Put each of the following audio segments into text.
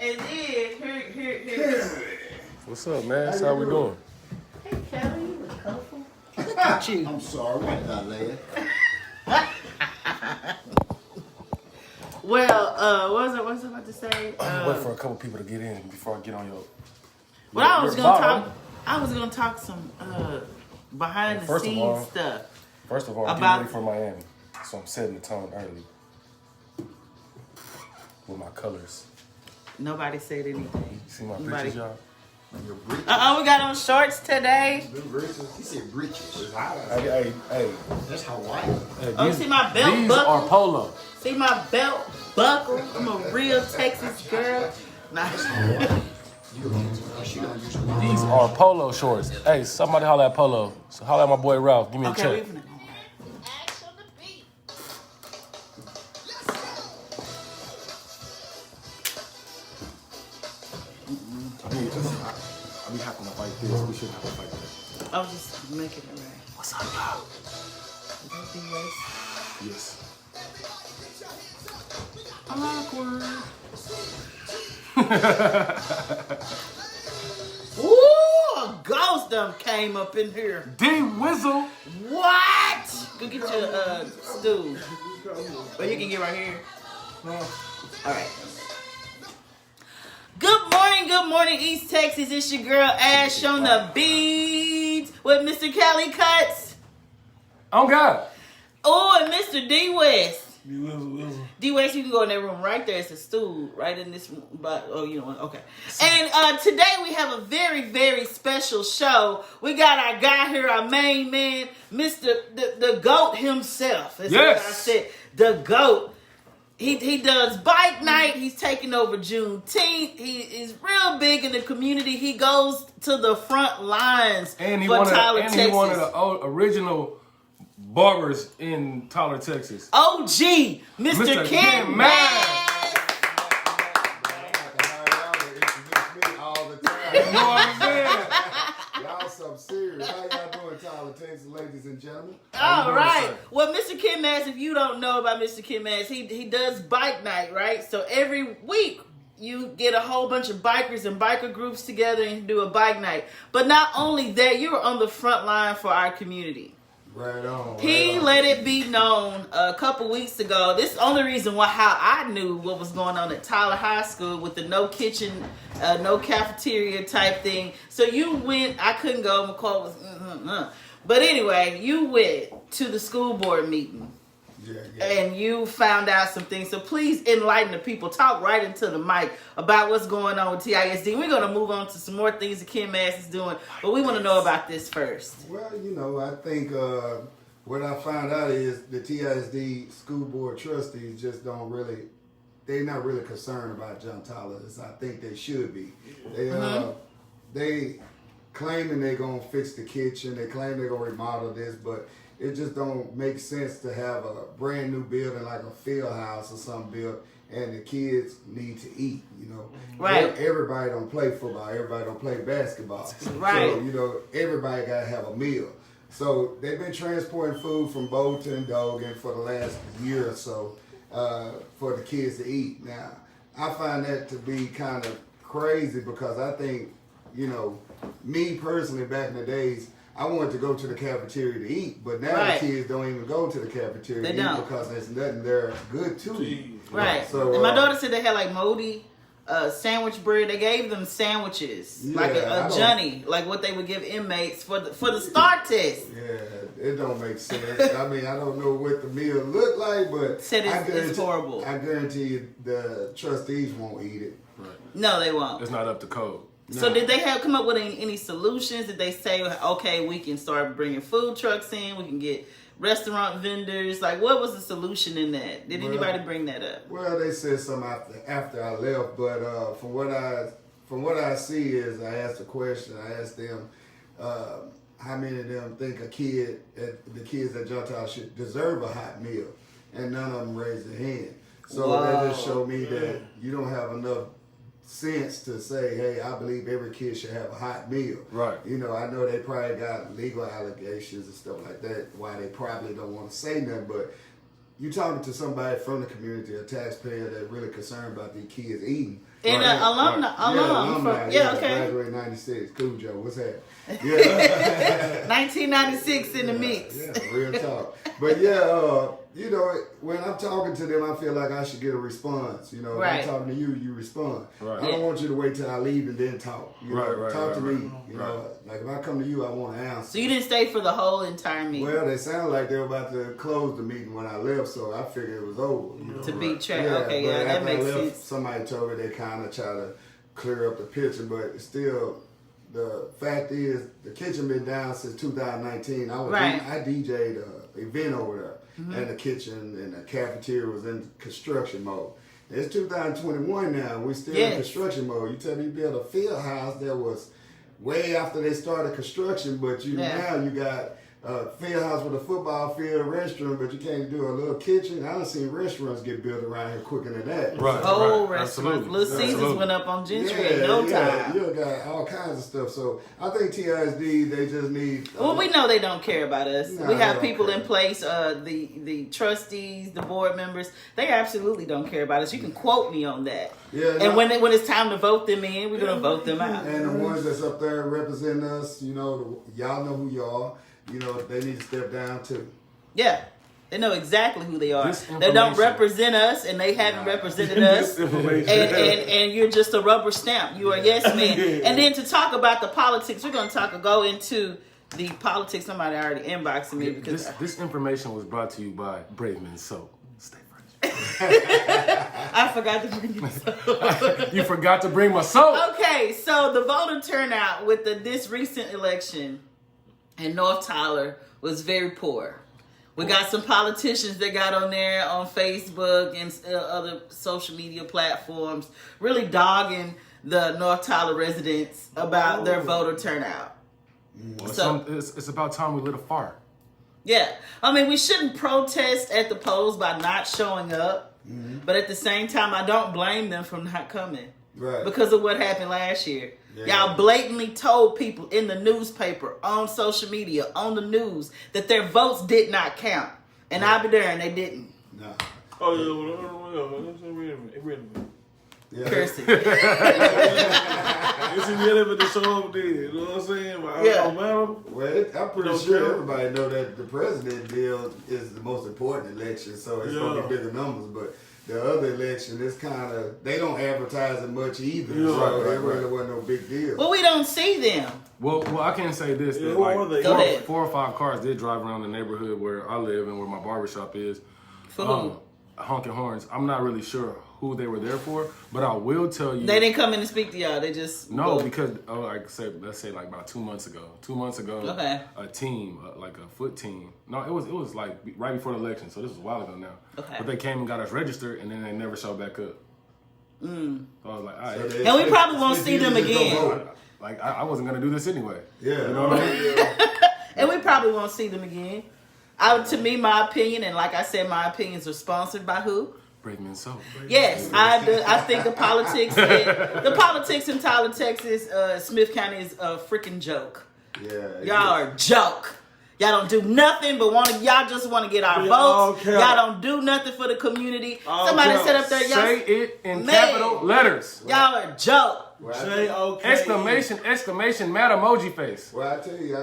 And then, here. What's up, man? How we doing? Hey, Kelly, you look colorful. Look at you. I'm sorry, what did I lay? Well, what was I about to say? Wait for a couple people to get in before I get on your. Well, I was gonna talk some behind the scenes stuff. First of all, I'm getting ready for Miami, so I'm setting the tone early with my colors. Nobody said anything. You see my breeches, y'all? We got on shorts today. He said breeches. Hey. That's Hawaii. Hey, you see my belt these buckle? Are polo. See my belt buckle? I'm a real Texas girl. Nah. These are polo shorts. Hey, somebody holler at Polo. So holler at my boy Ralph. Give me a check. We have to fight this. We shouldn't have to fight that. I was just making it right. What's up, y'all? Yes. Awkward. Ooh, a ghost done came up in here. D-Wizzle. What? Go get your stool. Or you can get right here. All right. Good morning, East Texas. It's your girl Ash on the beat with Mr. Cali Cuts. Oh, God. Oh, and Mr. D West. D West, you can go in that room right there. It's a stool right in this room. But okay. And today we have a very, very special show. We got our guy here, our main man, Mr. the GOAT himself. That's what I said. The GOAT. He does bike night. He's taking over Juneteenth. He is real big in the community. He goes to the front lines for Tyler, Texas. And he one of the original barbers in Tyler, Texas. OG, Mr. Ken Mass. You know what I'm saying? Y'all something serious. How y'all doing, Tyler, Texas, ladies and gentlemen? All right. Well, Mr. Ken Mass, if you don't know about Mr. Ken Mass, he does bike night, right? So every week you get a whole bunch of bikers and biker groups together and do a bike night. But not only that, you're on the front line for our community. Right on. He let it be known a couple weeks ago. This is the only reason how I knew what was going on at Tyler High School with the no kitchen, no cafeteria type thing. So you went, I couldn't go, McCall was, But anyway, you went to the school board meeting. Yeah. And you found out some things. So please enlighten the people. Talk right into the mic about what's going on with TISD. We're going to move on to some more things that Ken Mass is doing. But we want to know about this first. Well, I think what I found out is the TISD school board trustees just they're not really concerned about John Tyler as I think they should be. They claiming they're going to fix the kitchen. They claim they're going to remodel this, but it just don't make sense to have a brand new building like a field house or something built and the kids need to eat, Right. Everybody don't play football. Everybody don't play basketball. Right. So, everybody got to have a meal. So they've been transporting food from Bolton and Dogan for the last year or so for the kids to eat. Now, I find that to be kind of crazy because I think, me personally back in the days, I wanted to go to the cafeteria to eat, but now the kids don't even go to the cafeteria to eat because there's nothing there good to eat. Right. So, and my daughter said they had like moldy sandwich bread. They gave them sandwiches, like a Johnny, like what they would give inmates for the STAR test. Yeah, it don't make sense. I mean, I don't know what the meal looked like, but it's horrible. I guarantee you the trustees won't eat it. Right. No, they won't. It's not up to code. So did they come up with any solutions? Did they say, okay, we can start bringing food trucks in, we can get restaurant vendors? Like, what was the solution in that? Did anybody bring that up? Well, they said something after I left, but from what I see is I asked a question. I asked them how many of them think the kids at John Tyler should deserve a hot meal, and none of them raised their hand. So that just showed me that you don't have enough sense to say, hey, I believe every kid should have a hot meal. Right. I know they probably got legal allegations and stuff like that, why they probably don't want to say nothing, but you talking to somebody from the community, a taxpayer that really concerned about these kids eating. And alumni. Yeah, okay. Graduate 96. Cool, Joe. What's that? Yeah. 1996 in the mix. Yeah, real talk. But yeah, you know, when I'm talking to them, I feel like I should get a response. You know, right. If I'm talking to you, you respond. Right. I don't want you to wait till I leave and then talk. You know, talk to me. You Right. know, like if I come to you, I want to answer. So you didn't stay for the whole entire meeting? Well, they sound like they were about to close the meeting when I left, so I figured it was over. You know? To be tracked. Yeah, Okay, but yeah, that after makes I left, sense. Somebody told me they kind of try to clear up the picture, but still, the fact is, the kitchen been down since 2019. I DJ'd an event over there, and the kitchen and the cafeteria was in construction mode. It's 2021 now. We're still in construction mode. You tell me you built a field house that was way after they started construction, but now you got a field house with a football field, a restaurant, but you can't do a little kitchen. I done seen restaurants get built around here quicker than that. Right. Whole right. restaurants. Little Caesars Absolutely. went up on Gentry in no time. You got all kinds of stuff. So I think TISD, they just need. Well, we know they don't care about us. No, we they have don't people care. in place, the trustees, the board members. They absolutely don't care about us. You can quote me on that. Yeah, and when it's time to vote them in, we're gonna vote them out. And the ones that's up there representing us, you know, y'all know who you are. You know, they need to step down too. Yeah. They know exactly who they are. This They don't information- represent us, and they haven't represented us. And you're just a rubber stamp. You are a yes man. And then to talk about the politics, we're going to go into the politics. Somebody already inboxed me because This information was brought to you by Braveman Soap. Stay fresh. I forgot to bring you some. You forgot to bring my soap. Okay, so the voter turnout with this recent election in North Tyler was very poor. We got some politicians that got on there on Facebook and other social media platforms really dogging the North Tyler residents about their voter turnout. Well, it's about time we lit a fire. Yeah. I mean, we shouldn't protest at the polls by not showing up. But at the same time, I don't blame them for not coming. Right. Because of what happened last year. Yeah. Y'all blatantly told people in the newspaper, on social media, on the news, that their votes did not count. And I'll be there and they didn't. No. Oh, yeah. Wait a minute. Yeah. Cursing. It's irrelevant to show up there. You know what I'm saying? But Yeah. I don't matter. Well, I'm pretty Don't sure care. everybody know that the president deal is the most important election, so it's gonna be bigger numbers. But the other election is kind of, they don't advertise it much either, Yeah. so Right, it really wasn't no big deal. Well, we don't see them. Well, I can say this. Yeah, That what were they? Go ahead. 4 or 5 cars did drive around the neighborhood where I live and where my barbershop is. For who? Honking horns. I'm not really sure who they were there for, but I will tell you. They didn't come in and speak to y'all. They just No, go. because let's say like about 2 months ago. 2 months ago, Okay. a team, like a foot team. No, it was like right before the election, so this was a while ago now. Okay. But they came and got us registered, and then they never showed back up. So I was like, all right. they- And we probably won't it's see them easy to go again. vote. I wasn't gonna do this anyway. Yeah. You know what I mean? And we probably won't see them again. To me, my opinion, and like I said, my opinions are sponsored by who? Braveman Soap. Yes, I think the politics in Tyler, Texas, Smith County is a freaking joke. Yeah. Y'all are a joke. Y'all don't do nothing but y'all just want to get our We all votes. count. Y'all don't do nothing for the community. All Somebody count. said up there, Say y'all, it in Man. capital letters. y'all are a joke. Well, J-O-K-E. Exclamation, mad emoji face. Well, I tell you,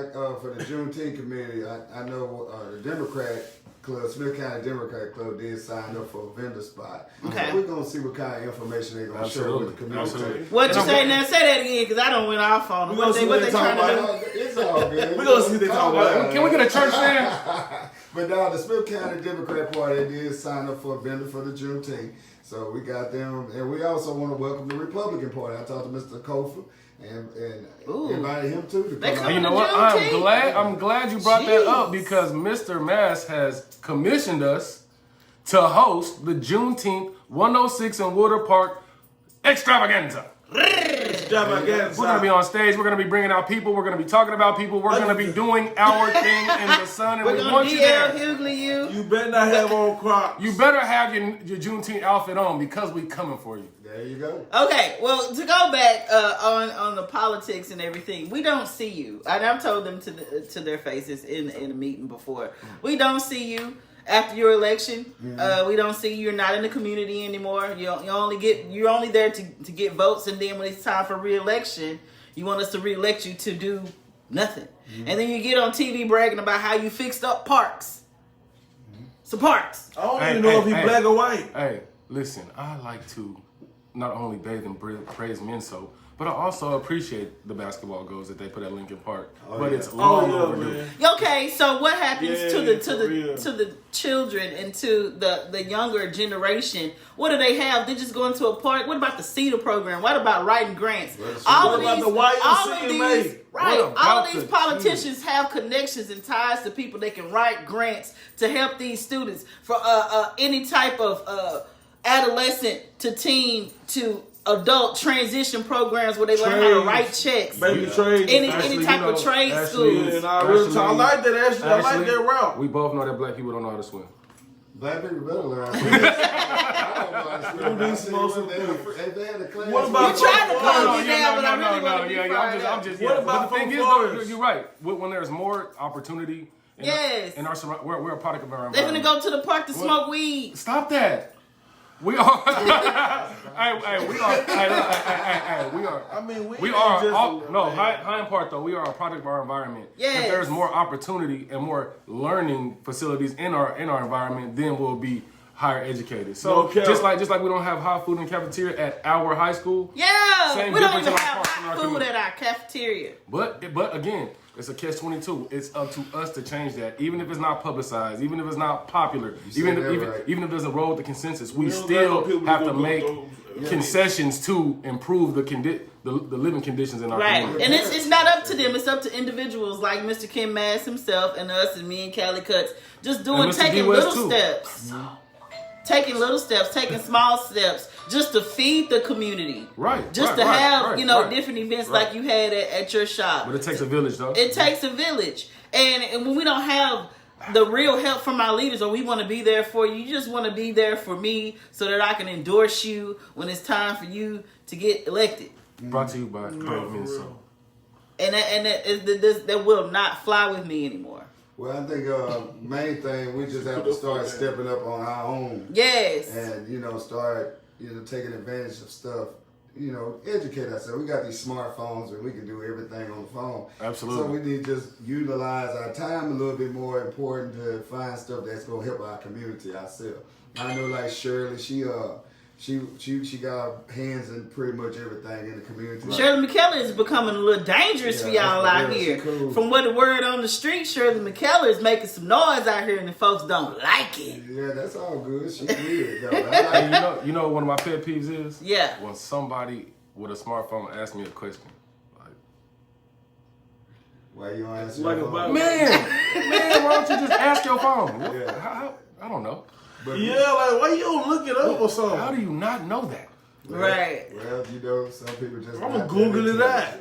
for the Juneteenth community, I know the Democrat Club, Smith County Democrat Club, did sign up for a vendor spot. Okay. So we're gonna see what kind of information they're gonna show with the community. Absolutely. What you say now? Say that again, because I don't went off on them. We gonna see what they trying talking to about. do? It's all good. We gonna see what they talking about. Can we get a church fan? But now the Smith County Democrat Party did sign up for a vendor for the Juneteenth. So we got them, and we also want to welcome the Republican Party. I talked to Mr. Kofa and Ooh. invited him too to They come come out. You know to what? Juneteenth. I'm glad you brought that up Jeez. because Mr. Mass has commissioned us to host the Juneteenth 106 in Water Park extravaganza. We're gonna be on stage. We're gonna be bringing out people. We're gonna be talking about people. We're gonna be doing our thing in the sun, and We're we going want to you DL there. Hughley you. You better not have on Crocs. You better have your Juneteenth outfit on because we coming for you. There you go. Okay, well, to go back on the politics and everything, we don't see you. And I've told them to their faces in a meeting before. We don't see you. after your election. We don't see you're not in the community anymore. You're only there to get votes, and then when it's time for re-election, you want us to re-elect you to do nothing. And then you get on TV bragging about how you fixed up parks. Some parks. I don't even know if he's black or white. Hey, listen, I like to not only bathe and praise Minso, but I also appreciate the basketball goals that they put at Lincoln Park. It's long overdue. Man. Okay, so what happens to real. the children and to the younger generation? What do they have? They just go into a park. What about the CETA program? What about writing grants? What about the YMCA? All of these politicians have connections and ties to people that can write grants to help these students for any type of adolescent to teen to adult transition programs where they learn how to write checks. Baby trade. Any type of trade schools. And I like that, Ashley. I like that route. We both know that black people don't know how to swim. Black people better learn. I don't know how to swim. They had a class. What about You tried to calm me No, down, but I really want to be fired up. I'm just. What about but the thing is, Florida? though, you're right. When there's more opportunity, in our we're a product of our They're environment. gonna go to the park to smoke weed. Stop that. We are. Hey, we are. Hey, we are. I mean, We are. High in part though, we are a product of our environment. Yes. If there's more opportunity and more learning facilities in our environment, then we'll be higher educated. So just like we don't have hot food in the cafeteria at our high school. Yeah, Same we don't difference even in our have parks in our hot food community. at our cafeteria. But again, it's a catch-22. It's up to us to change that. Even if it's not publicized, even if it's not popular, even if it doesn't roll with the consensus, we still have to make concessions to improve the living conditions in our Right, community. and it's not up to them. It's up to individuals like Mr. Ken Mass himself and us and me and Cali Cuts, just taking little steps. Taking little steps, taking small steps, just to feed the community. Right. Just to have, different events like you had at your shop. But it takes a village, though. It takes a village. And when we don't have the real help from our leaders, or we want to be there for you just want to be there for me so that I can endorse you when it's time for you to get elected. Brought to you by Brave Minso. And that will not fly with me anymore. Well, I think main thing, we just have to start stepping up on our own. Yes. And, start, taking advantage of stuff. Educate ourselves. We got these smartphones and we can do everything on the phone. Absolutely. So we need to just utilize our time a little bit more important to find stuff that's going to help our community ourselves. I know like Shirley, she got hands in pretty much everything in the community. Shirley McKellar is becoming a little dangerous for y'all out here. Cool. From what the word on the street, Shirley McKellar is making some noise out here and the folks don't like it. Yeah, that's all good. She weird though. I like You know what one of my pet peeves is? Yeah. When somebody with a smartphone asks me a question. why you don't answer Like your a phone? Man, why don't you just ask your phone? Yeah. How, I don't know. But Yeah, like why you don't look it up or something? How do you not know that? Right. Well, some people just. I'm gonna not Google that it into out.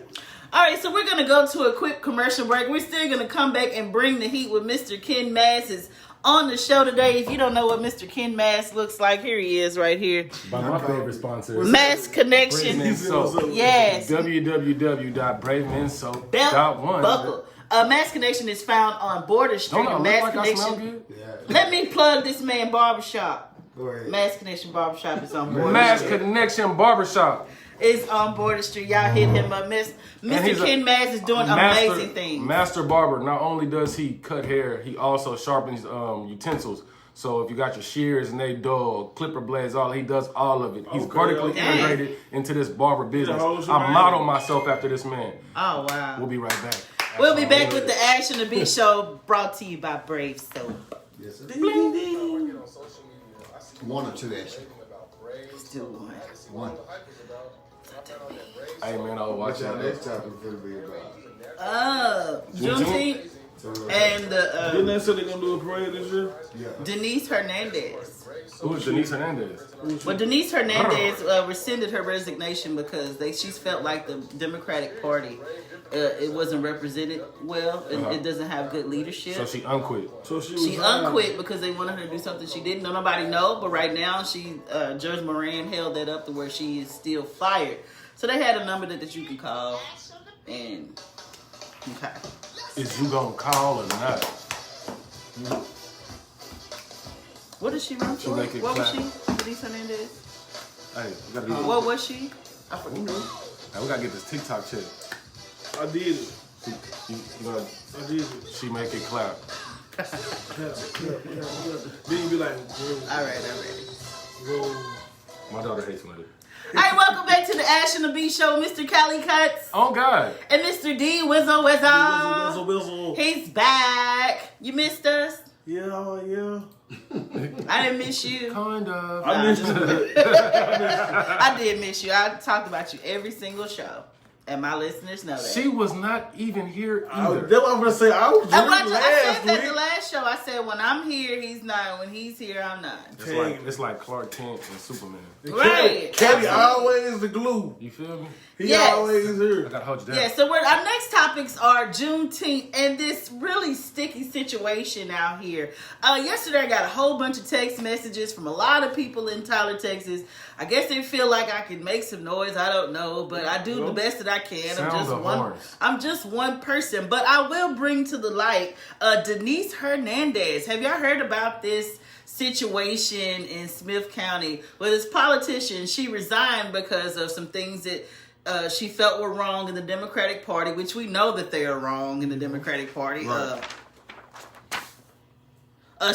All right, so we're going to go to a quick commercial break. We're still going to come back and bring the heat with Mr. Ken Mass is on the show today. If you don't know what Mr. Ken Mass looks like, here he is right here. By my favorite sponsor. Mass Connection. Braveminso. Yes. www.braveminso.1. Belt buckle. Mass Connection is found on Border Street. Don't I look Mass like I smell Connection. good? Yeah. Let me plug this man barbershop. Go ahead. Mass Connection Barbershop is on Border Mass Street. Connection Barbershop. It's on Border Street. Y'all hit him up. Mr. he's Ken Mass is doing amazing things. Master barber. Not only does he cut hair, he also sharpens utensils. So if you got your shears and they dull, clipper blades, he does all of it. He's vertically integrated into this barber business. I model myself after this man. Oh, wow. We'll be right back. We'll be back with the Action to Beat show brought to you by Brave Soap. Yes, sir. Bling, ding. One or two, actually. Still one. One. Hey man, I was What watching y'all that. next topic gonna be about? Juneteenth and Didn't they say they're gonna do a parade this year? Yeah. Denise Hernandez. Who's Denise Hernandez? Well, Denise Hernandez rescinded her resignation because she's felt like the Democratic Party it wasn't represented well. It doesn't have good leadership. So she unquit. So she She unquit because they wanted her to do something she didn't. Nobody know, but right now Judge Moran held that up to where she is still fired. So they had a number that you can call, and okay. Is you gonna call or not? What did she run To for? make it What was clap. she? Denise Hernandez? Hey, we gotta get. What was she? I forget. Hey, we gotta get this TikTok check. I did it. You know, I did it. she make it clap. Yeah. Then you be like, All right. whoa. My daughter hates when I do. All right, welcome back to the Ash and the B Show, Mr. Cali Cuts Oh God. and Mr. D Wizzo Wizzo. Whistle. He's back. You missed us? Yeah. I didn't miss you. Kind of. I missed it. I did miss you. I talked about you every single show, and my listeners know that. She was not even here That's either. what I'm gonna say. I was And really I said that last the week. last show. I said when I'm here, he's not. When he's here, I'm not. It's like Clark Kent and Superman. Right. Caddy Absolutely. always the glue. You feel me? He Yes. always I here. gotta hold you down. Yeah, so our next topics are Juneteenth and this really sticky situation out here. Yesterday, I got a whole bunch of text messages from a lot of people in Tyler, Texas. I guess they feel like I can make some noise. I don't know, but I do the best that I can. Sound the horns. I'm just one person, but I will bring to the light Denise Hernandez. Have y'all heard about this situation in Smith County? Well, this politician, she resigned because of some things that she felt were wrong in the Democratic Party, which we know that they are wrong in the Democratic Party. Right.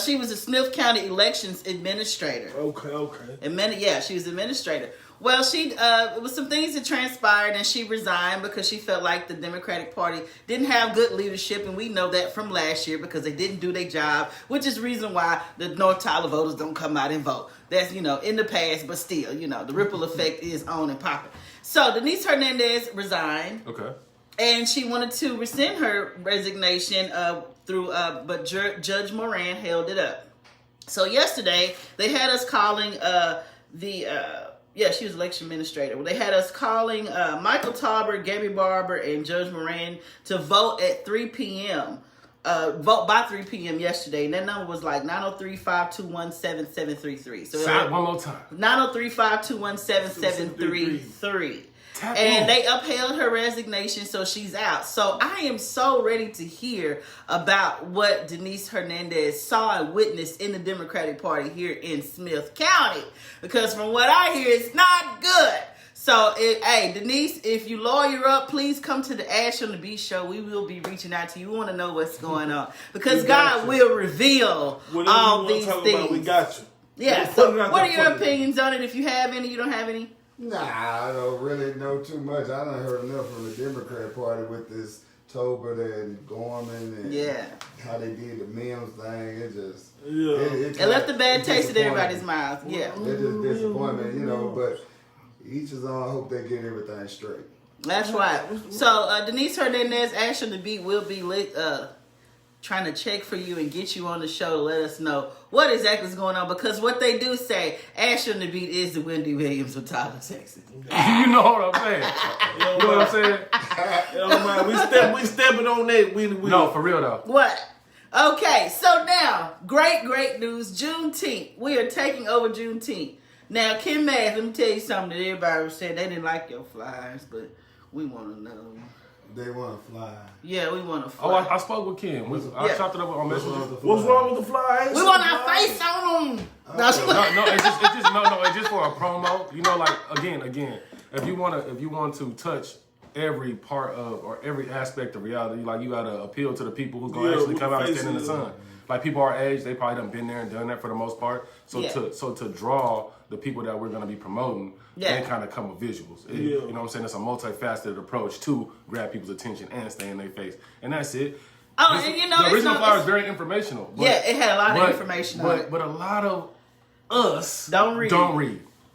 She was a Smith County elections administrator. Okay. She was administrator. Well, it was some things that transpired, and she resigned because she felt like the Democratic Party didn't have good leadership, and we know that from last year because they didn't do their job, which is the reason why the North Tyler voters don't come out and vote. That's, in the past, but still, the ripple effect is on and popping. So Denise Hernandez resigned. Okay. And she wanted to rescind her resignation but Judge Moran held it up. So yesterday they had us calling she was election administrator. Well, they had us calling Michael Talbert, Gabby Barber, and Judge Moran to vote at 3 p.m. Vote by 3 p.m. yesterday, and that number was like 903-521-7733. So Say it one more time. 903-521-7733. And they upheld her resignation, so she's out. So I am so ready to hear about what Denise Hernandez saw and witnessed in the Democratic Party here in Smith County. Because from what I hear, it's not good. So, Denise, if you lawyer up, please come to the Ash on the B Show. We will be reaching out to you. We want to know what's going on. Because God will reveal all these things. We got you. Yeah, so what are your opinions on it? If you have any, you don't have any? Nah, I don't really know too much. I done heard enough from the Democrat Party with this Tolbert and Gorman and how they did the Mims thing. It just it left a bad taste in everybody's mouth. Yeah, it's just disappointment, But each is on. I hope they get everything straight. That's right. So Denise Hernandez, Ash on the Beat will be trying to check for you and get you on the show to let us know what exactly is going on, because what they do say, Ash on the Beat is the Wendy Williams of Tyler, Texas. You know what I'm saying? You know what I'm saying? We stepping on that. No, for real though. What? Okay, so now, great news. Juneteenth. We are taking over Juneteenth. Now, Kim Math, let me tell you something that everybody was saying. They didn't like your flyers, but we want to know. They want to fly. Yeah, we want to fly. Oh, I spoke with Kim. I chopped it up on Messenger. What's wrong with the flies? We want our face on them. It's just for a promo. Again, if you want to touch every part of or every aspect of reality, like you gotta appeal to the people who's gonna actually come out and stand in the sun. Like people our age, they probably done been there and done that for the most part. So to draw the people that we're gonna be promoting, they kind of come with visuals. You know what I'm saying? It's a multifaceted approach to grab people's attention and stay in their face, and that's it. Oh, the original flyer is very informational. But, it had a lot of information on it. But a lot of us don't read.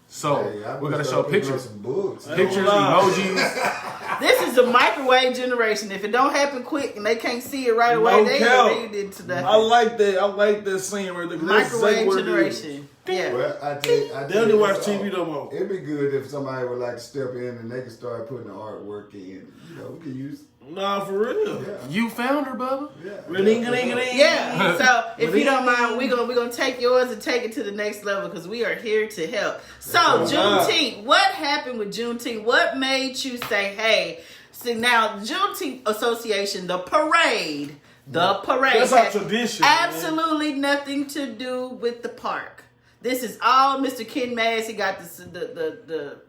So we're gonna show pictures, some books. emojis. This is the microwave generation. If it don't happen quick and they can't see it right away, they read it today. I like that scene where the microwave generation. Yeah. Well, I tell you, they don't watch TV no more. It'd be good if somebody would like to step in and they can start putting the artwork in. We can use. Nah, for real. Yeah. You found her, Bubba. Yeah. So if you don't mind, we're gonna take yours and take it to the next level because we are here to help. So Juneteenth, what happened with Juneteenth? What made you say, "Hey"? See now, Juneteenth Association, the parade The parade That's our has tradition, man. absolutely nothing to do with the park. This is all Mr. Ken Mass. He got the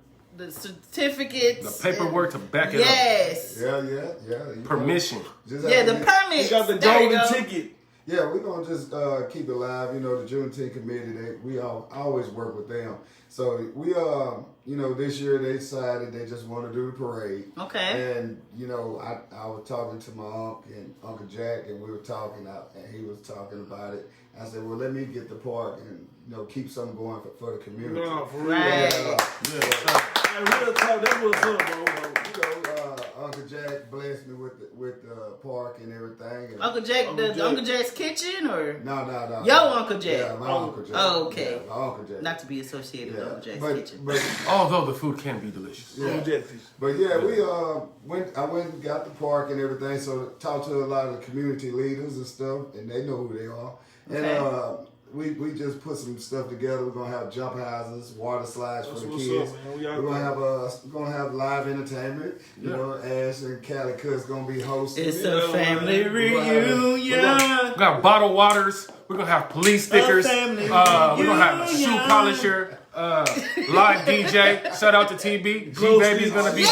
certificates, The paperwork to back it yes. Yeah. Permission. Just Yeah, the have to- permits. He got the There you golden go. ticket. Yeah, we're gonna just keep it live. You know, the Juneteenth committee, we always work with them. So we this year they decided they just want to do the parade. Okay. And I was talking to my uncle and Uncle Jack, and we were talking and he was talking about it. I said, well, let me get the park and keep something going for the community. No, for real. Right. Hey, real talk, that's what's up, bro. Uncle Jack blessed me with the park and everything. And Uncle Jack, Uncle Jack's kitchen, or no. Yo, Uncle Jack. Yeah, my Uncle Jack. Oh, okay. Yeah, my Uncle Jack. not to be associated with Uncle Jack's but, kitchen. But Although the food can be delicious. yeah. But yeah, I went and got the park and everything. So talked to a lot of the community leaders and stuff, and they know who they are. Okay. And we just put some stuff together. We're gonna have jump houses, water slides That's for the what's kids. up, man. We out We're there. gonna have live entertainment. You know, Ash and Calico's gonna be hosting. It's it. a family We're reunion. We got bottled waters. We're gonna have police stickers. We're family gonna have a shoe reunion. polisher. Live DJ. Shout out to TB. G Baby's gonna be there.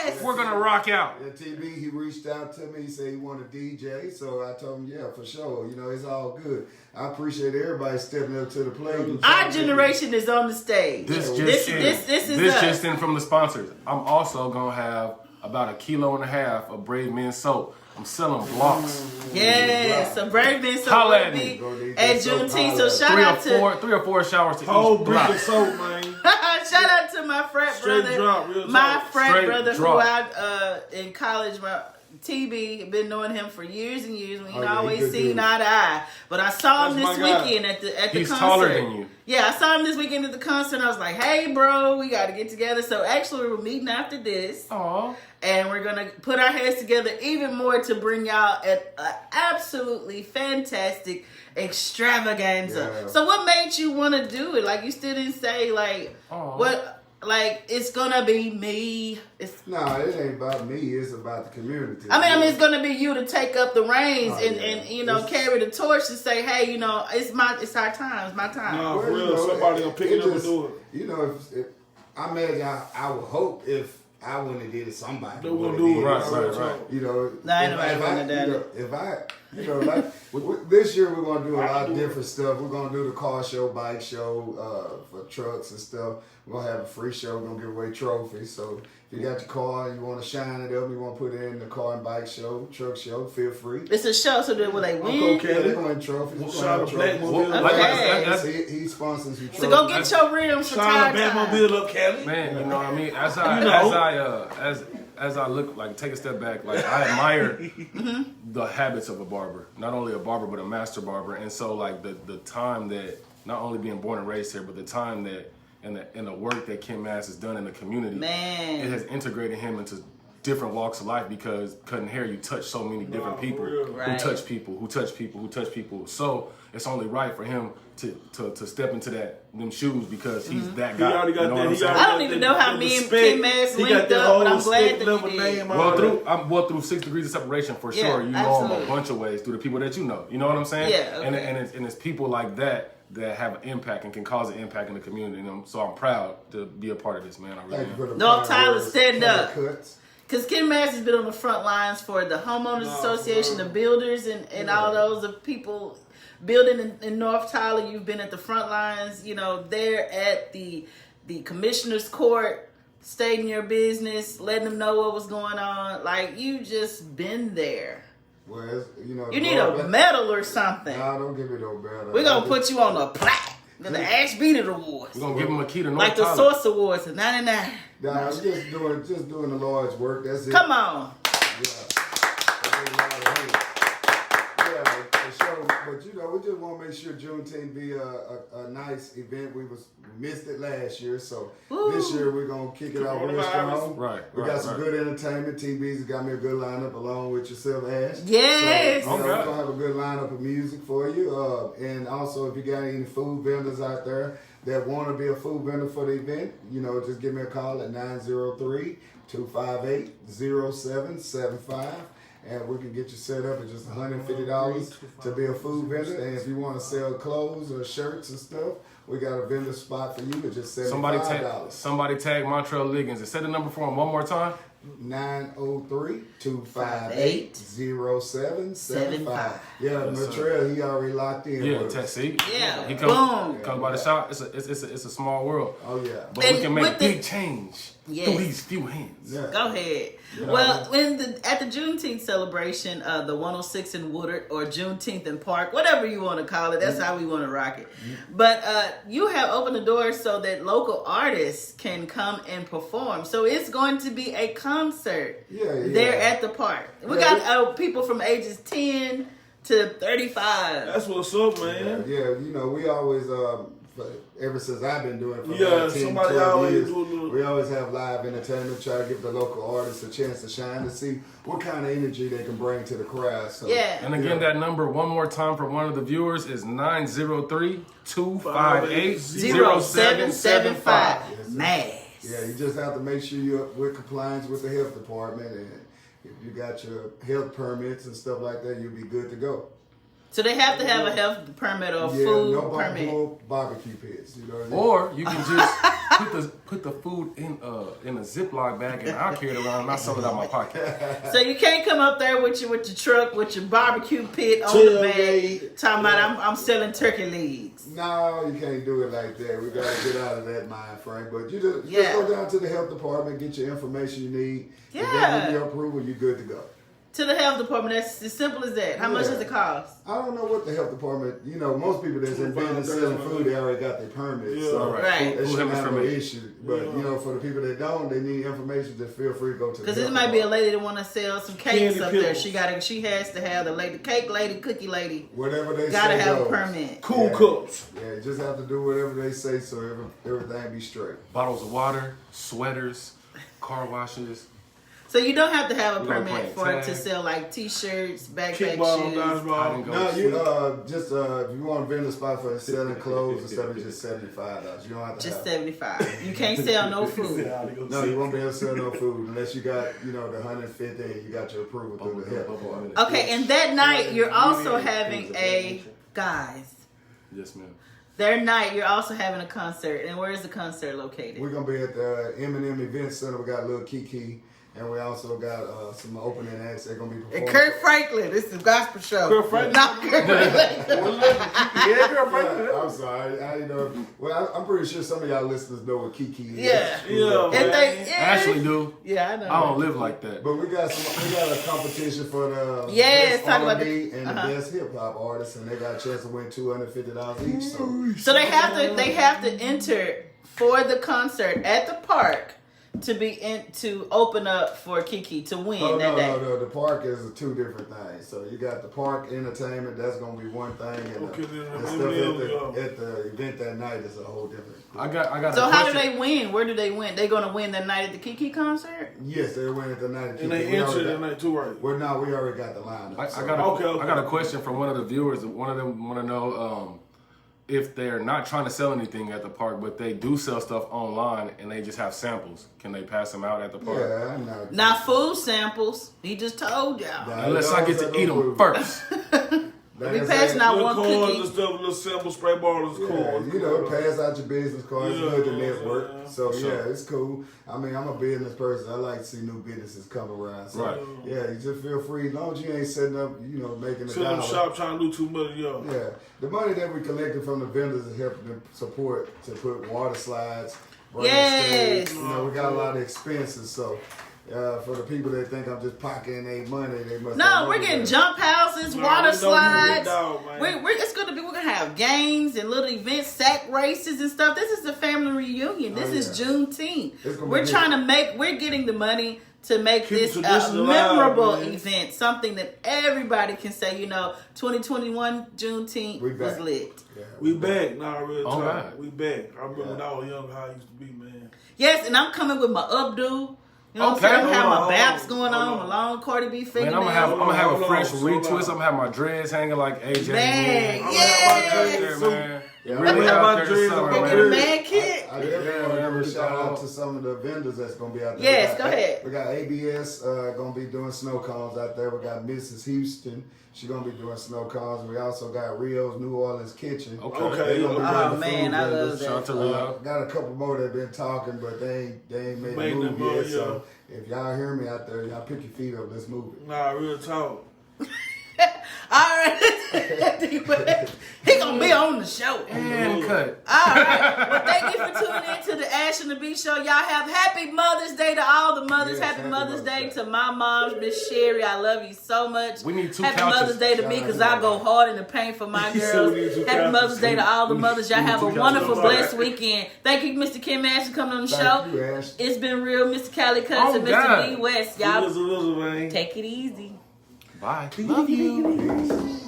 Yes! We're gonna rock out. Yeah, TB, he reached out to me. He said he wanted a DJ. So I told him, yeah, for sure. It's all good. I appreciate everybody stepping up to the plate. Our generation is on the stage. This This is us. just in from the sponsors. I'm also gonna have about 1.5 kilos of Brave Men soap. I'm selling blocks. Yes, some brave men so Holla at will me. be at Juneteenth. So shout out to 3 or 4 showers to Whole each brick block. of soap, man. shout out to my frat Straight brother, drop, real my talk. frat Straight brother drop. who I in college. My TB, been knowing him for years and years. We ain't yeah, he always good seen dude. eye to eye. But I saw him That's this my guy. weekend at the He's concert. taller than you. Yeah, I saw him this weekend at the concert. I was like, "Hey, bro, we got to get together." So actually, we're meeting after this. Aw. And we're going to put our heads together even more to bring y'all an absolutely fantastic extravaganza. Yeah. So what made you want to do it? Like, you still didn't say, like, Aw. what, like, it's going to be me. No, it ain't about me. It's about the community. I mean, it's going to be you to take up the reins Oh, and, yeah. and, you know, It's- carry the torch and say, hey, you know, it's our time. It's my time. No, Well, for real. Somebody gonna pick it up and do it. If I imagine, I would hope if I wouldn't have did it, somebody They would gonna have do did it. it. Right. Nah, ain't nobody gonna do it. This year we're gonna do a lot of different stuff. We're gonna do the car show, bike show, for trucks and stuff. We're gonna have a free show. We're gonna give away trophies. So if you got your car and you want to shine it up, you want to put it in the car and bike show, truck show, feel free. It's a show, so that will they win? Okay. Yeah, they're gonna win trophies. We're Shout gonna out have to Black trophies. Mobile. Well, like Okay. that's- He sponsors some trophies. So go get your rims for Shout out time. to Batmobile up, Cali. Man, you know what I mean? As I look, like, take a step back, like, I admire the habits of a barber. Not only a barber, but a master barber. And so, like, the time that, not only being born and raised here, but the time that, and the work that Ken Mass has done in the community, Man. it has integrated him into different walks of life, because cutting hair, you touch so many different for people real. who Right. touch people, who touch people, who touch people. So it's only right for him to step into them shoes, because he's that He guy. already got You know what that. I'm He saying? already I don't even know how me and Ken Mass He got linked that up, whole but I'm glad stick that we level did. name. Well, through 6 degrees of separation, for Yeah, sure. You know him absolutely. a bunch of ways through the people that you know. You know what I'm saying? Yeah, okay. And it's people like that have an impact and can cause an impact in the community. And so I'm proud to be a part of this, man. I really Thank you am. for the No, kind Tyler, words. stand up. Cuts. Because Ken Mass has been on the front lines for the Homeowners Association, the builders, and all those of people building in North Tyler. You've been at the front lines, you know, there at the commissioner's court, stating your business, letting them know what was going on. Like, you just been there. Well, it's, You need a medal or something. Nah, don't give me no medal. We're going to put you on a plaque. The Ash Beat Awards. We're going to give him a key to North Like the Tyler. Source Awards in 99. Nah, I'm just doing the Lord's work. That's it. Come on. Yeah, for sure. But we just want to make sure Juneteenth be a nice event. We missed it last year, so this year we're gonna kick it off real strong. Right, We got some good entertainment. TB's got me a good lineup along with yourself, Ash. Yes. So, we're gonna have a good lineup of music for you. And also, if you got any food vendors out there that want to be a food vendor for the event, just give me a call at 903-258-0775. and we can get you set up at just $150 to be a food vendor. And if you want to sell clothes or shirts and stuff, we got a vendor spot for you at just $75. Somebody tag Montrell Liggins and say the number for him one more time. 903-258-0775. Yeah, Montrell, he already locked in. Yeah, see? Yeah, He boom. comes by the shop. It's a small world. Oh, yeah. But And we can make with big change through these few hands. Yeah. Go ahead. Yeah. Well, at the Juneteenth celebration, the 106 in Woodard or Juneteenth in Park, whatever you want to call it, that's how we want to rock it. But you have opened the doors so that local artists can come and perform. So it's going to be a concert there at the park. We got people from ages 10 to 35. That's what's up, man. Yeah, you know, we always, ever since I've been doing it for Yeah, 10, somebody 12 always years, do a little- we always have live entertainment, try to give the local artists a chance to shine, to see what kind of energy they can bring to the crowd. So, Yeah. And again, that number one more time for one of the viewers is 903-258-0775. Mass. Yeah, you just have to make sure you're with compliance with the health department, and if you got your health permits and stuff like that, you'll be good to go. So they have to have a health permit or food permit. No barbecue pits. You know what I mean? Or you can just put the food in a Ziploc bag and I'll carry it around and I'll sell it out my pocket. So you can't come up there with your truck with your barbecue pit on the bag talking about I'm selling turkey legs. No, you can't do it like that. We gotta get out of that mind frame. But you just go down to the health department, get your information you need. Yeah. And then with your approval, you're good to go. To the health department, that's as simple as that. How much does it cost? I don't know what the health department, you know, most people that's in business selling food, they already got their permits. Yeah. So Right. that shouldn't have no permit. issue. But, you know, for the people that don't, they need information, just feel free to go to the Because health this might be a department. lady that want to sell some cakes Candy up there. pills. She has to have the cake lady, cookie lady. Whatever they Gotta say have a goes. permit. Cool Yeah. cups. Yeah, you just have to do whatever they say so everything be straight. Bottles of water, sweaters, car washes. So you don't have to have a You don't permit play for it to tag. sell like t-shirts, backpack Kickball, shoes. dodgeball. and go No, to you sleep. just if you want to vendor spot for selling clothes and stuff, it's just $75. You don't have to Just have. 75. You can't sell no food. No, you won't be able to sell no food unless you got, you know, the 150 and you got your approval through the health department. Okay, and that night you're also having guys. Yes, ma'am. Their night you're also having a concert. And where is the concert located? We're gonna be at the M&M Event Center. We got Lil Kiki, and we also got some opening acts. They're gonna be And performing. Kurt Franklin. This is a gospel show. Kurt Franklin? Not Kurt Franklin. Yeah, girl, Franklin. I'm sorry, I didn't know. Well, I'm pretty sure some of y'all listeners know what Kiki is. Yeah. Yeah. And they, I actually do. Yeah, I know. I don't live like that. But we got a competition for the Yes, best talk about R&B the- and the best hip hop artists, and they got a chance to win $250 each. So they have to enter for the concert at the park to open up for Kiki to win Oh, that day. no. The park is two different things. So you got the park entertainment, that's going to be one thing, and Okay, the then stuff at the event that night is a whole different. I got. So a how do question. they win? Where do they win? They gonna win that night at the Kiki concert? Yes, they win at the night. And they entered that night too, right? Well, no, we already got the lineup. I so- got Okay. I got a question from one of the viewers. One of them want to know if they're not trying to sell anything at the park, but they do sell stuff online and they just have samples. Can they pass them out at the park? Yeah, I know. Not food samples. He just told y'all. Nah, Unless I get to eat them first. Like We I passing said, out Little one cards and cookie. stuff, little sample spray bottles, Yeah, cool. you know, pass out your business cards, Yeah, good to yeah, network. yeah. So Sure. yeah, it's cool. I mean, I'm a business person. I like to see new businesses come around. So Right. yeah, you just feel free as long as you ain't setting up, you know, making a Sit in the dollar. shop trying to do too much, yo. Yeah, the money that we collected from the vendors is helping them support to put water slides, bring Yes. stage. You know, we got a lot of expenses, so. For the people that think I'm just pocketing their money, they must. No, have we're money getting there. jump houses, No, water we don't slides. need dog, man. We're gonna have games and little events, sack races and stuff. This is the family reunion. This Oh, is yeah. Juneteenth. It's gonna be We're big. trying to we're getting the money to make Keep this the a tradition alive, memorable man. event, something that everybody can say, 2021 Juneteenth We was back. lit. Yeah, We back now, real Oh, time. God. We back. I remember when I was young how I used to be, man. Yes, and I'm coming with my updo. You know what Okay. I'm saying? I'm having my Hold on, baps hold going on. on, my long Cardi B Man, fingernails. I'm gonna have Hold a on, fresh slow retwist. down. I'm gonna have my dreads hanging like AJ. Man, Wood. yeah. Out there, man. Yeah, Really I'm gonna have out my there dreads this on summer, my Go man. get a dreads. man kit. I definitely want to give a shout out to some of the vendors that's going to be out there. Yes, go ahead. We got ABS going to be doing snow cones out there. We got Mrs. Houston. She's going to be doing snow cones. We also got Rio's New Orleans Kitchen. Okay. Oh, man, I love that. Shout out to Rio. Got a couple more that been talking, but they ain't made a move yet. So if y'all hear me out there, y'all pick your feet up. Let's move it. Nah, real talk. All right. He gonna be on the show. And cut. All right. Well, thank you for tuning in to the Ash and the B Show. Y'all have happy Mother's Day to all the mothers. Yes, happy Mother's Day to my mom, Miss Sherry. I love you so much. We need 2 happy couches. Mother's Day to me because I go hard in the paint for my He said girls. we need 2 Happy couches. Mother's Day to all the mothers. Y'all We need have 2 a couches. wonderful, All blessed right. weekend. Thank you, Mr. Kim Ash, for coming on the Thank show. you, Ash. It's been real, Mr. Cali Cuts Oh, and Mr. God. D West. Y'all Y'all man. take it easy. Bye. Love you. Peace.